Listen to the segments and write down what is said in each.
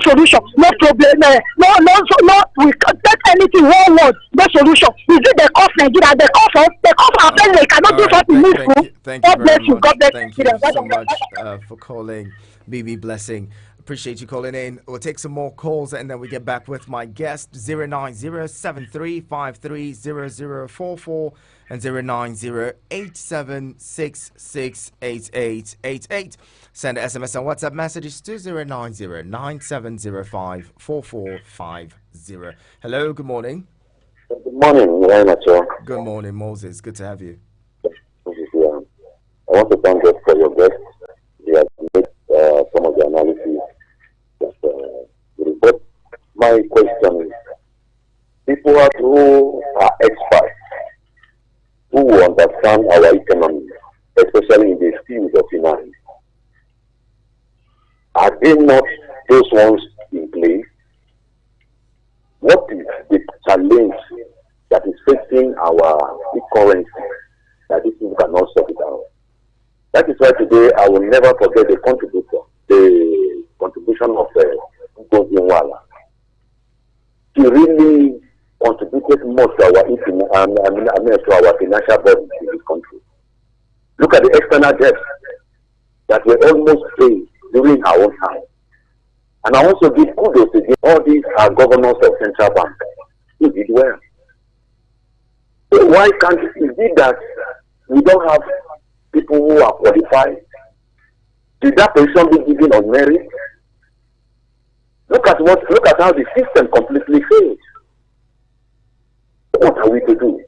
solution, no problem, no, we can't take anything, one word, no solution. Is it the cost Nigeria, the cost of, the cost of our president, they cannot do something needful. Thank you very much. God bless Thank you. you so much for calling, BB Blessing. Appreciate you calling in. We'll take some more calls and then we get back with my guest. 09073530044 and 09087668888. Send SMS and WhatsApp messages to 09097054450. Hello, good morning. Good morning, Good morning, Moses. Good to have you. I want to thank God for your guest. He has made some of the analysis. But my question is, people who are experts, who understand our economy, especially in the field of finance, are they not those ones in place? What is the challenge that is facing our currency that this thing cannot sort it out? That is why today I will never forget the contribution of Godinwala. He really contributed much to our to our financial body in this country. Look at the external debts that were almost paid during our own time. And I also give kudos to all these governors of central bank who did well. So why can't it be that we don't have people who are qualified? Did that position be given on merit? Look at how the system completely failed. What are we to do?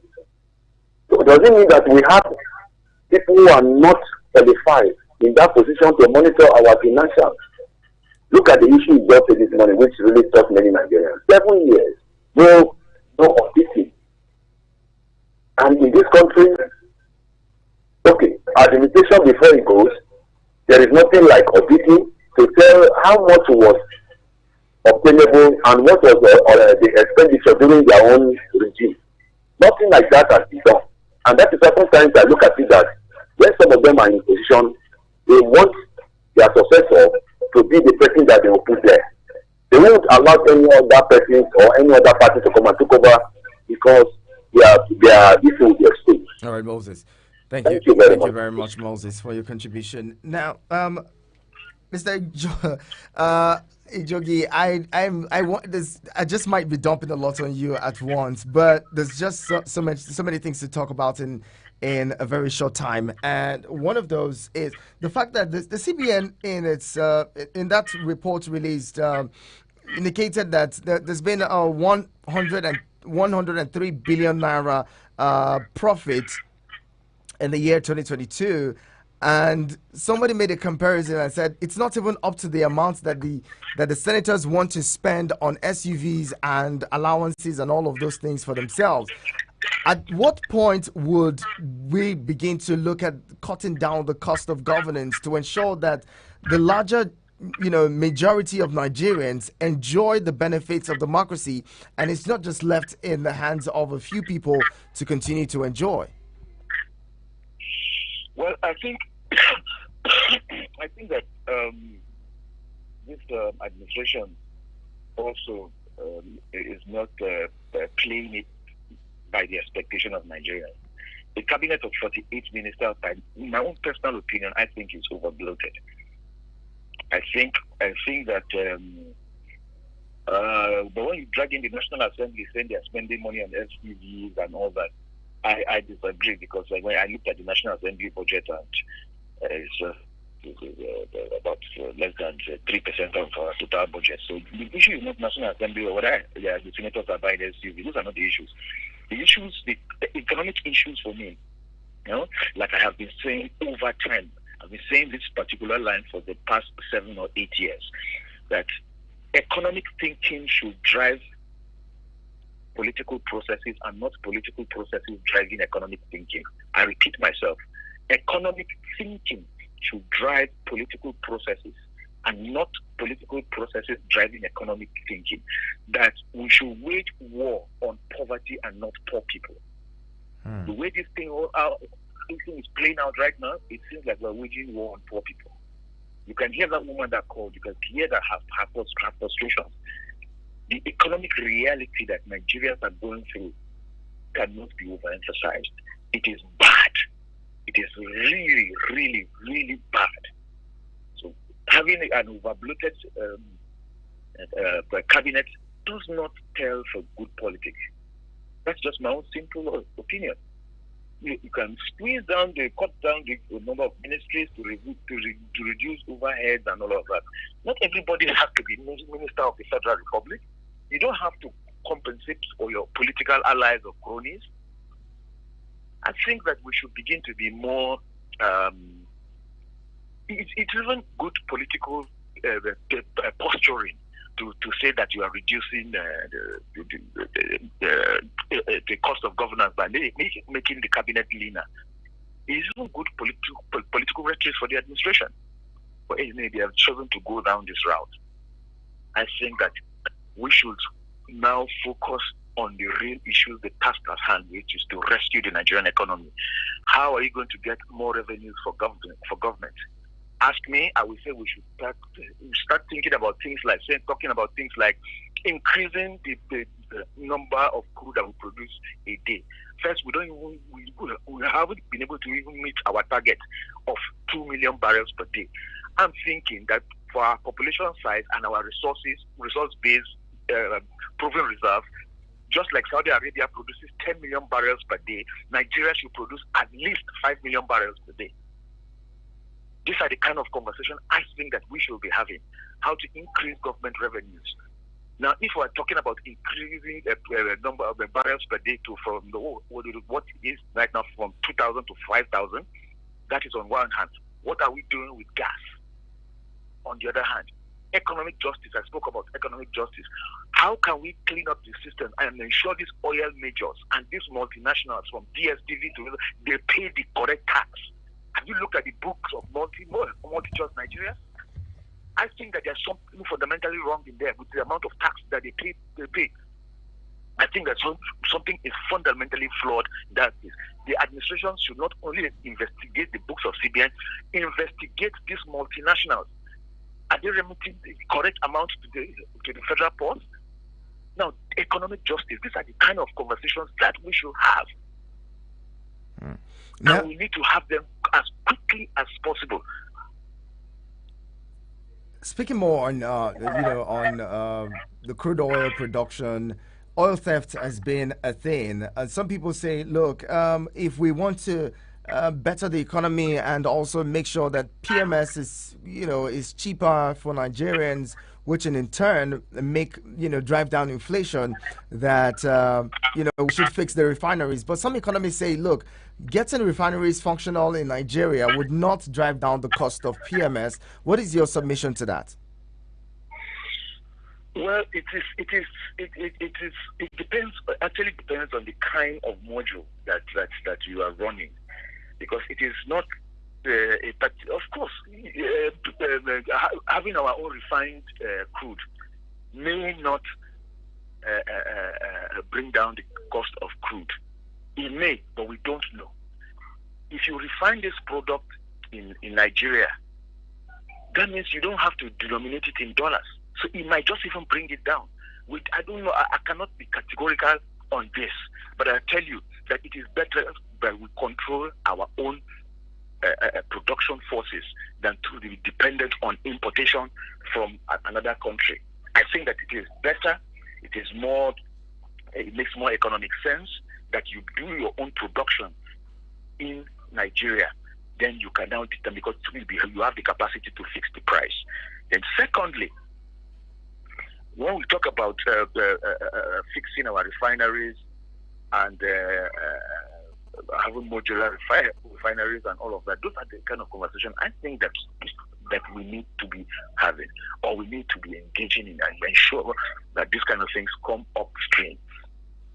So does it mean that we have people who are not qualified in that position to monitor our financials? Look at the issue just this morning, which really touched many Nigerians. 7 years, no auditing. And in this country, okay, administration before it goes, there is nothing like auditing to tell how much was obtainable and what was the expenditure during their own regime. Nothing like that has been done. And that is sometimes I look at it that when some of them are in position, they want their successor to be the person that they will put there. They won't allow any other person or any other party to come and take over because this will be exposed. All right, Moses. Thank you very much, Moses, for your contribution. Now, Mr. Ijogi, I want this. I just might be dumping a lot on you at once, but there's just so many things to talk about in a very short time. And one of those is the fact that the CBN in that report released indicated that there's been a 103 billion naira profit in the year 2022. And somebody made a comparison and said it's not even up to the amount that the senators want to spend on SUVs and allowances and all of those things for themselves. At what point would we begin to look at cutting down the cost of governance to ensure that the larger majority of Nigerians enjoy the benefits of democracy and it's not just left in the hands of a few people to continue to enjoy? Well, I think that this administration also is not playing it by the expectation of Nigerians. The cabinet of 48 ministers, in my own personal opinion, I think is overbloated. I think that but when you drag in the National Assembly saying they are spending money on SPVs and all that, I disagree, because when I looked at the National Assembly budget and it's about less than 3% of our total budget. So the issue is not National Assembly or whether the senators are buying SUV. Those are not the issues. The issues, the economic issues for me, like I have been saying over time, I've been saying this particular line for the past 7 or 8 years, that economic thinking should drive political processes and not political processes driving economic thinking. I repeat myself. Economic thinking should drive political processes and not political processes driving economic thinking. That we should wage war on poverty and not poor people. The way this thing is playing out right now, it seems like we're waging war on poor people. You can hear that woman that called. You can hear that her frustrations. The economic reality that Nigerians are going through cannot be overemphasized. It is bad. It is really, really, really bad. So having an over-bloated cabinet does not tell for good politics. That's just my own simple opinion. You can cut down the number of ministries to reduce overheads and all of that. Not everybody has to be minister of the Federal Republic. You don't have to compensate for your political allies or cronies. I think that we should begin to be more. It's even good political posturing to say that you are reducing the cost of governance by making the cabinet leaner. It's even good political rhetoric for the administration. But anyway, they have chosen to go down this route. I think that we should now focus on the real issues, the task at hand, which is to rescue the Nigerian economy. How are you going to get more revenues for government? Ask me, I will say we should start thinking about things like talking about things like increasing the number of crude that we produce a day. First, we haven't been able to even meet our target of 2 million barrels per day. I'm thinking that for our population size and our resource-based proven reserve, just like Saudi Arabia produces 10 million barrels per day, Nigeria should produce at least 5 million barrels per day. These are the kind of conversation I think that we should be having. How to increase government revenues. Now, if we're talking about increasing the number of barrels per day from what it is right now from 2,000 to 5,000, that is on one hand. What are we doing with gas? On the other hand, economic justice. I spoke about economic justice. How can we clean up the system and ensure these oil majors and these multinationals from DSTV to they pay the correct tax? Have you looked at the books of multi-just Nigeria? I think that there's something fundamentally wrong in there with the amount of tax that they pay. I think that something is fundamentally flawed. That is, the administration should not only investigate the books of CBN, investigate these multinationals. Are they remitting the correct amount to the federal port? Now, economic justice, these are the kind of conversations that we should have. Now, and we need to have them as quickly as possible. Speaking more on, the crude oil production, oil theft has been a thing. Some people say, look, if we want to better the economy and also make sure that PMS is cheaper for Nigerians, which in turn drive down inflation, that we should fix the refineries. But some economists say, look, getting refineries functional in Nigeria would not drive down the cost of PMS. What is your submission to that? Well, it depends. Actually, depends on the kind of module that you are running, because it is not. But of course, having our own refined crude may not bring down the cost of crude. It may, but we don't know. If you refine this product in Nigeria, that means you don't have to denominate it in dollars. So it might just even bring it down. I don't know. I cannot be categorical on this, but I tell you that it is better that we control our own production forces than to be dependent on importation from another country. I think that it is better. It makes more economic sense that you do your own production in Nigeria. Then you can now determine, because you have the capacity to fix the price. Then secondly, when we talk about fixing our refineries and having modular refineries and all of that, those are the kind of conversation I think that we need to be having, or we need to be engaging in, and ensure that these kind of things come upstream.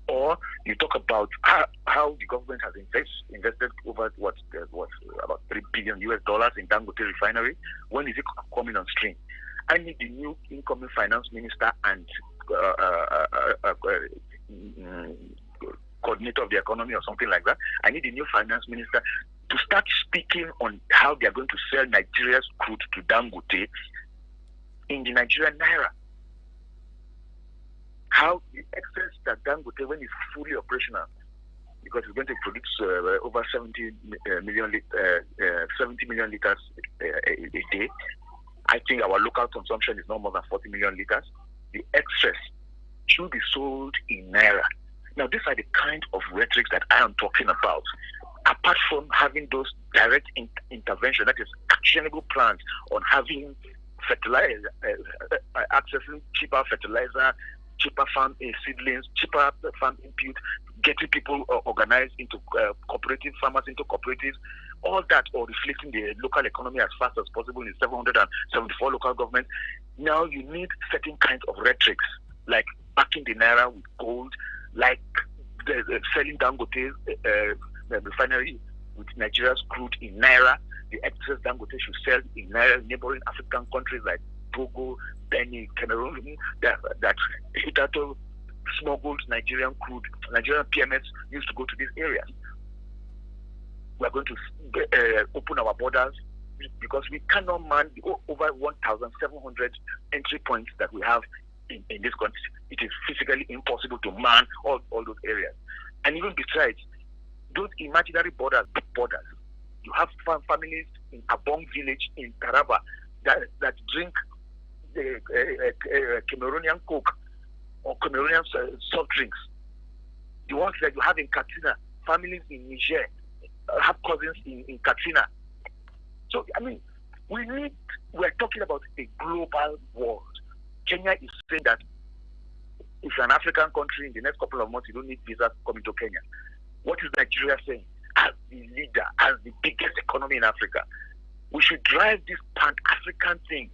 Or you talk about how the government has invested over about $3 billion in Dangote refinery. When is it coming on stream? I need the new incoming finance minister and coordinator of the economy or something like that. I need the new finance minister to start speaking on how they are going to sell Nigeria's crude to Dangote in the Nigerian naira. How the excess that Dangote, when it's fully operational, because it's going to produce over 70 million liters a day. I think our local consumption is no more than 40 million liters. The excess should be sold in naira. Now, these are the kind of rhetoric that I am talking about. Apart from having those direct intervention, that is actionable plans on having fertilizer, accessing cheaper fertilizer, cheaper farm seedlings, cheaper farm input, getting people organized into cooperative farmers, into cooperatives, all that, or reflecting the local economy as fast as possible in 774 local governments. Now you need certain kinds of rhetorics, like backing the naira with gold, like selling Dangote refinery with Nigeria's crude in naira. The excess Dangote should sell in naira. Neighboring African countries like Togo, Benin, Cameroon, that hitherto smuggled Nigerian crude, Nigerian PMS used to go to these areas. We are going to open our borders because we cannot man the over 1,700 entry points that we have in this country. It is physically impossible to man all those areas. And even besides, those imaginary borders. You have families in Abong village in Taraba that drink Cameroonian Coke or Cameroonian soft drinks. The ones that you have in Katsina, families in Niger have cousins in Katsina. So, I mean, we're talking about a global world. Kenya is saying that if you're an African country, in the next couple of months, you don't need visa coming to Kenya. What is Nigeria saying? As the leader, as the biggest economy in Africa, we should drive this pan-African thing.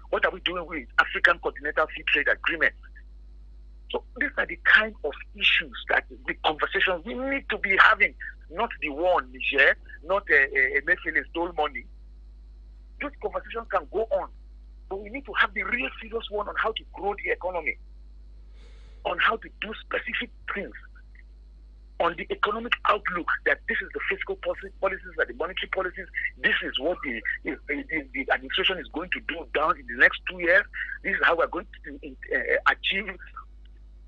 What are we doing with African Continental Free Trade Agreement? So these are the kind of issues that the conversations we need to be having, not the one Niger, not a Mefele stole money. Those conversations can go on, but we need to have the real serious one on how to grow the economy, on how to do specific things, on the economic outlook, that this is the fiscal policies, that the monetary policies, this is what the administration is going to do down in the next 2 years. This is how we're going to achieve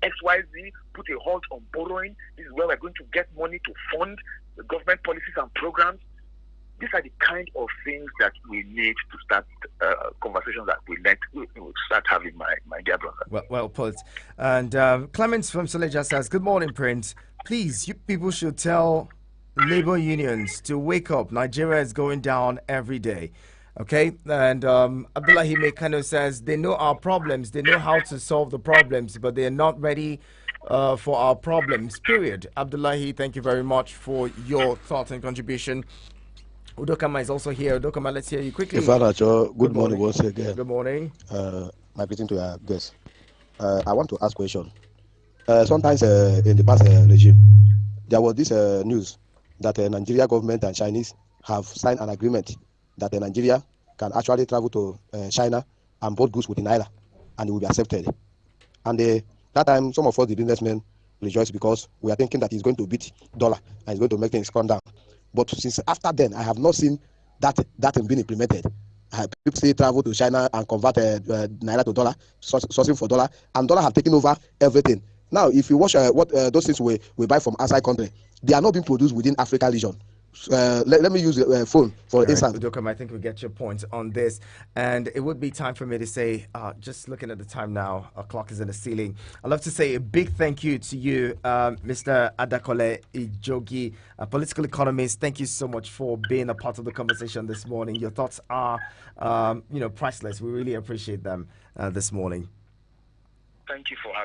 XYZ, put a halt on borrowing. This is where we're going to get money to fund the government policies and programs. These are the kind of things that we need to start conversations that we start having, my dear brother. Well put. And Clemens from Soleja says, good morning, Prince. Please, you people should tell labor unions to wake up. Nigeria is going down every day. Okay? And Abdullahi Mekano says, they know our problems. They know how to solve the problems, but they are not ready for our problems, period. Abdullahi, thank you very much for your thoughts and contribution. Udokama is also here. Udokama, let's hear you quickly. Good morning once again. Good morning. My greeting to your guests. I want to ask a question. Sometimes in the past regime, there was this news that the Nigeria government and Chinese have signed an agreement that Nigeria can actually travel to China and board goods with Naira, and it will be accepted. And that time, some of us, the businessmen, rejoiced because we are thinking that it's going to beat dollar and it's going to make things come down. But since after then, I have not seen that being implemented. People say travel to China and convert Naira to dollar, sourcing for dollar, and dollar have taken over everything. Now, if you watch what those things we buy from outside country, they are not being produced within Africa region. Let me use the phone for instance. Udokam, I think we get your point on this, and it would be time for me to say, just looking at the time now, our clock is in the ceiling. I'd love to say a big thank you to you, Mr. Adakole Ijogi, a political economist. Thank you so much for being a part of the conversation this morning. Your thoughts are, priceless. We really appreciate them this morning. Thank you for having me.